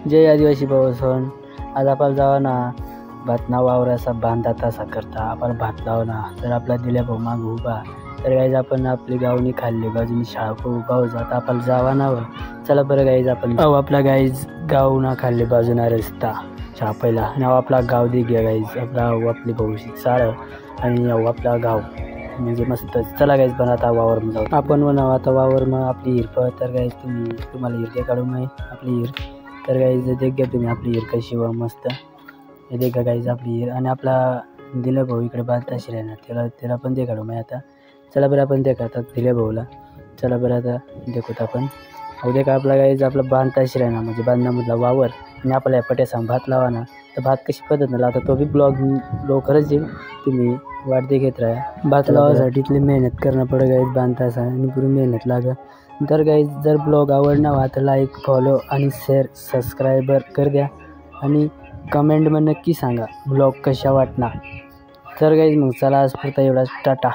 जय आदिवासी भाऊसन. आज आपण जावा ना भातना वावराचा बांधा तसा करता आपण भात लाव ना तर आपला दिल्या भाऊ माग उभा तर गाईज आपण आपली गावनी खाल्ली बाजूनी शाळा उभा हो जात आपण जावा ना. चला बरं गाईज आपण आपला गाईज गाव ना खाल्ली बाजूना रस्ता छापायला आणि आपला गाव दे घ्या गाईज आपला आपली भाऊशी चाळ आणि आपला गाव म्हणजे मस्त. चला गाईज पण आता वावर जाऊ आपण म्हणावं आता वावर मग आपली हिरप तर गाईज तुम्हाला हिरके काढून माहीत आपली हिर तर गाईज देख घ्या तुम्ही आपली हिर कशी व मस्त हे देखा गाईज आपली हिर आणि आपला दिल्या भाऊ इकडे बांधताशी राहणार त्याला पण ते काढू माहीत. आता चला बरं आपण ते करतात दिल्या भाऊला. चला बरं आता देखूत आपण उद्या का आपला गाईज आपला बांधताशी राहणार म्हणजे बांधण्यामधला वावर आणि आपल्या पट्यासा भात लावा ना तर भात कशी पद्धत नाही आता तो बी ब्लॉग लवकरच येईल तुम्ही वाट देखत राहा. भात लावासाठी इथली मेहनत करणं पडेल गाईज बांधतासा आणि पुरी मेहनत लागा. तर गाईज जर ब्लॉग आवडला वा तर लाईक फॉलो आणि शेअर सबस्क्राईबर कर द्या आणि कमेंटमध्ये नक्की सांगा ब्लॉग कशा वाटणार. तर गाईज मग चला आज पुरता एवढाच टाटा.